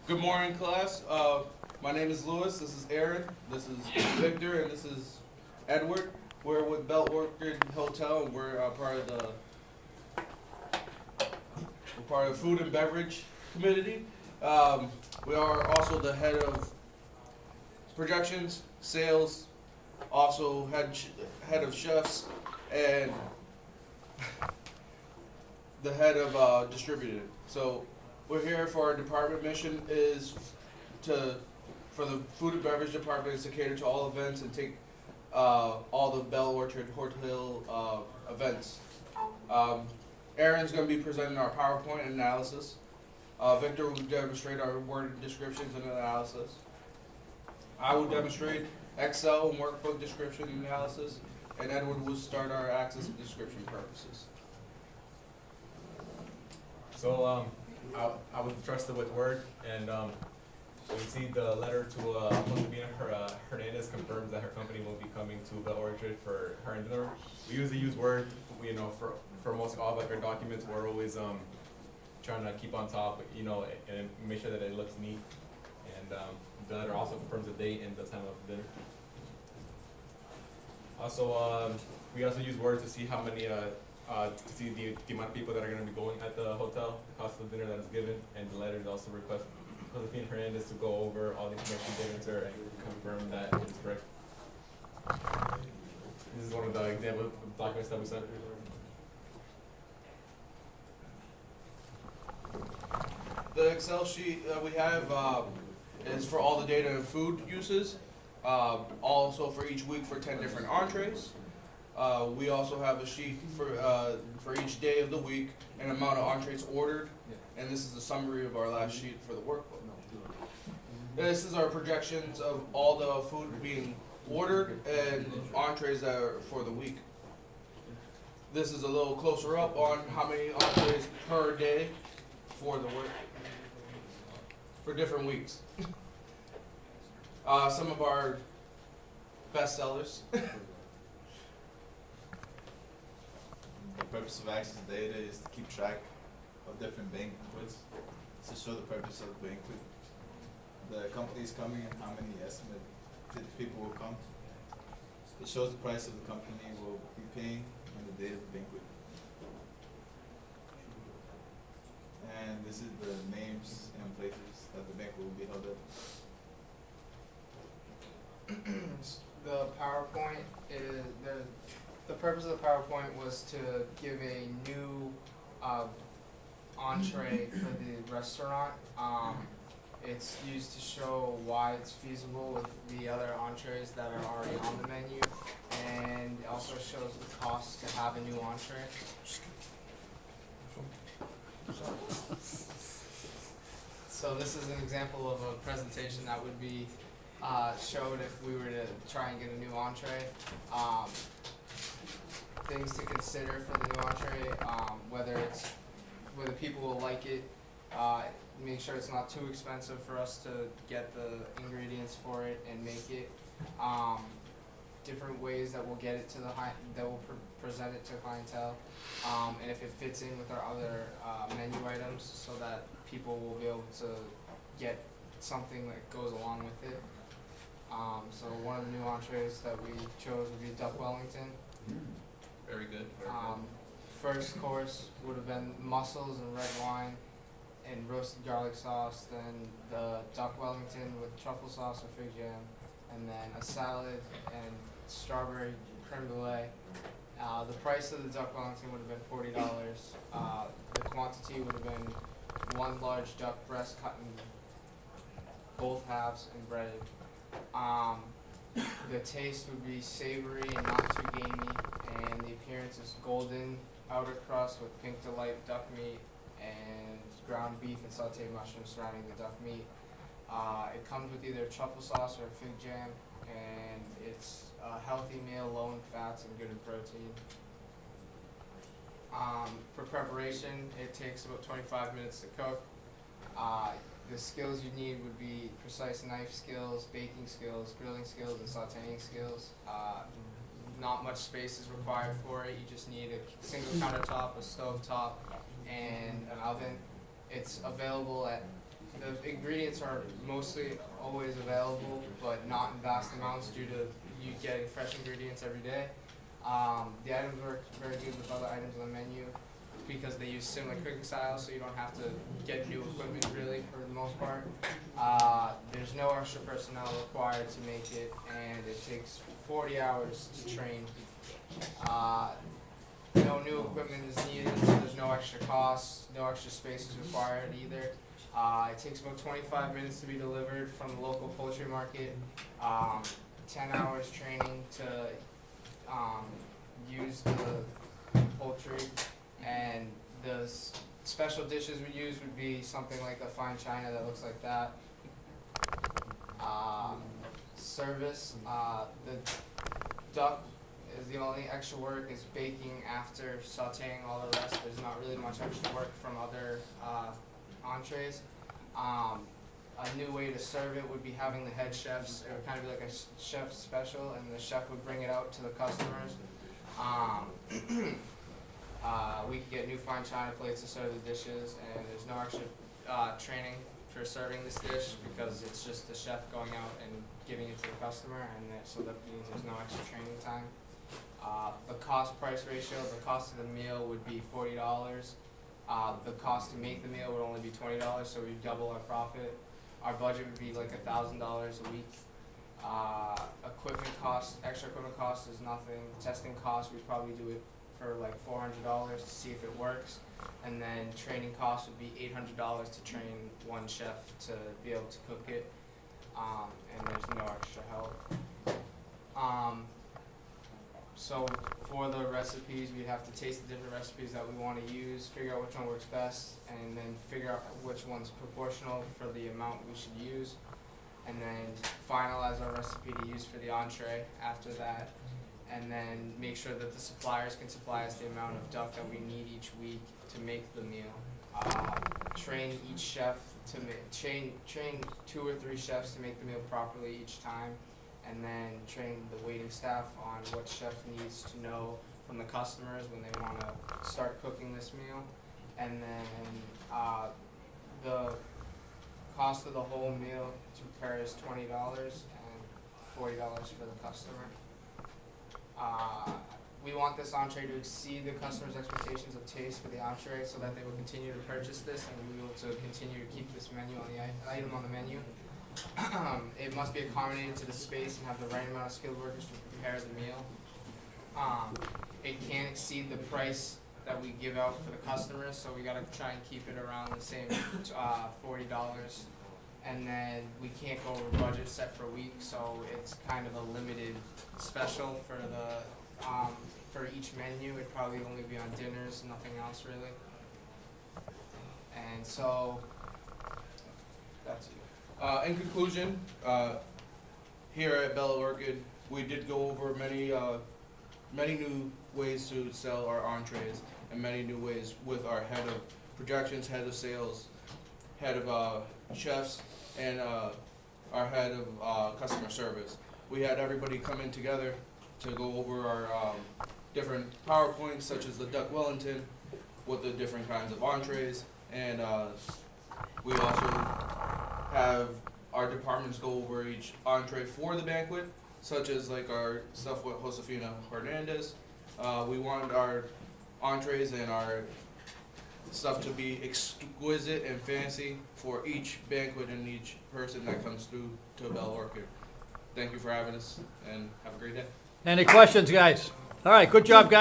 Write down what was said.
Good morning, class. My name is Lewis. This is Aaron. This is Victor, and this is Edward. We're with Belt Orchard Hotel, and we're part of the food and beverage committee. We are also the head of projections, sales, also head of chefs, and the head of distributing. So we're here for our department mission is for the food and beverage department is to cater to all events and take all the Bell Orchard Hotel events. Aaron's going to be presenting our PowerPoint analysis. Victor will demonstrate our word descriptions and analysis. I will demonstrate Excel and workbook description and analysis, and Edward will start our access and description purposes. So I was trusted with Word, and we received a letter to Josefina Hernandez confirms that her company will be coming to Bell Orchard for her and dinner. We usually use Word, for most all of our documents. We're always trying to keep on top, and make sure that it looks neat. And the letter also confirms the date and the time of dinner. Also, we also use Word to see how many to see the amount of people that are going to be going at the hotel, the cost of the dinner that is given, and the letters also request Josefina Hernandez to go over all the information given to her and confirm that it is correct. This is one of the example documents that we sent. The Excel sheet that we have is for all the data and food uses, also for each week for 10 different entrees. We also have a sheet for each day of the week and amount of entrees ordered, and this is a summary of our last sheet for the workbook. This is our projections of all the food being ordered and entrees that are for the week. This is a little closer up on how many entrees per day for the work for different weeks. Some of our best sellers. The purpose of Access data is to keep track of different banquets, to show the purpose of the banquet, the companies coming and how many estimated people will come. It shows the price of the company will be paying on the day of the banquet. And this is the names and places that the banquet will be held at. The PowerPoint is the purpose of the PowerPoint was to give a new entree for the restaurant. It's used to show why it's feasible with the other entrees that are already on the menu, and it also shows the cost to have a new entree. So this is an example of a presentation that would be showed if we were to try and get a new entree. Things to consider for the new entree, whether people will like it, make sure it's not too expensive for us to get the ingredients for it and make it. Different ways that we'll get it to that we'll present it to clientele, and if it fits in with our other menu items, so that people will be able to get something that goes along with it. So one of the new entrees that we chose would be duck Wellington. Very good. First course would have been mussels and red wine and roasted garlic sauce, then the duck Wellington with truffle sauce or fig jam, and then a salad and strawberry creme brulee. The price of the duck Wellington would have been $40. The quantity would have been one large duck breast cut in both halves and breaded. The taste would be savory and not too gamey, and the appearance is golden outer crust with pink delight duck meat and ground beef and sauteed mushrooms surrounding the duck meat. It comes with either truffle sauce or fig jam, and it's a healthy meal, low in fats and good in protein. For preparation, it takes about 25 minutes to cook. The skills you need would be precise knife skills, baking skills, grilling skills, and sauteing skills. Not much space is required for it. You just need a single countertop, a stove top, and an oven. It's available at the ingredients are mostly always available, but not in vast amounts due to you getting fresh ingredients every day. The items work very good with other items on the menu because they use similar cooking styles, so you don't have to get new equipment really for the most part. There's no extra personnel required to make it, and it takes 40 hours to train. No new equipment is needed, so there's no extra costs, no extra space is required either. It takes about 25 minutes to be delivered from the local poultry market. 10 hours training to use the poultry, and the special dishes we use would be something like a fine china that looks like that. Service, the duck is the only extra work is baking after sauteing all the rest. There's not really much extra work from other entrees. A new way to serve it would be having the head chefs. It would kind of be like a chef special, and the chef would bring it out to the customers. We could get new fine china plates to serve the dishes, and there's no extra training for serving this dish because it's just the chef going out and giving it to the customer, and so that means there's no extra training time. The cost-price ratio, the cost of the meal would be $40. The cost to make the meal would only be $20, so we'd double our profit. Our budget would be like $1,000 a week. Equipment cost, extra equipment cost is nothing. Testing cost, we'd probably do it for like $400 to see if it works. And then training cost would be $800 to train one chef to be able to cook it. And there's no extra help. So for the recipes, we'd have to taste the different recipes that we want to use, figure out which one works best, and then figure out which one's proportional for the amount we should use, and then finalize our recipe to use for the entree after that, and then make sure that the suppliers can supply us the amount of duck that we need each week to make the meal. Train each chef to train 2 or 3 chefs to make the meal properly each time, and then train the waiting staff on what chef needs to know from the customers when they want to start cooking this meal. And then the cost of the whole meal to prepare is $20 and $40 for the customer. We want this entree to exceed the customer's expectations of taste for the entree so that they will continue to purchase this and we will be able to continue to keep this menu on the item on the menu. It must be accommodated to the space and have the right amount of skilled workers to prepare the meal. It can't exceed the price that we give out for the customers, so we gotta try and keep it around the same $40. And then we can't go over budget set for a week, so it's kind of a limited special for the for each menu. It'd probably only be on dinners, nothing else really. And so that's it. In conclusion, here at Bella Orchid, we did go over many new ways to sell our entrees and many new ways with our head of projections, head of sales, head of chefs, and our head of customer service. We had everybody come in together to go over our different PowerPoints, such as the Duck Wellington, with the different kinds of entrees, and we also have our departments go over each entree for the banquet, such as like our stuff with Josefina Hernandez. We want our entrees and our stuff to be exquisite and fancy for each banquet and each person that comes through to Bella Orchid. Thank you for having us, and have a great day. Any questions, guys? All right, good job, guys.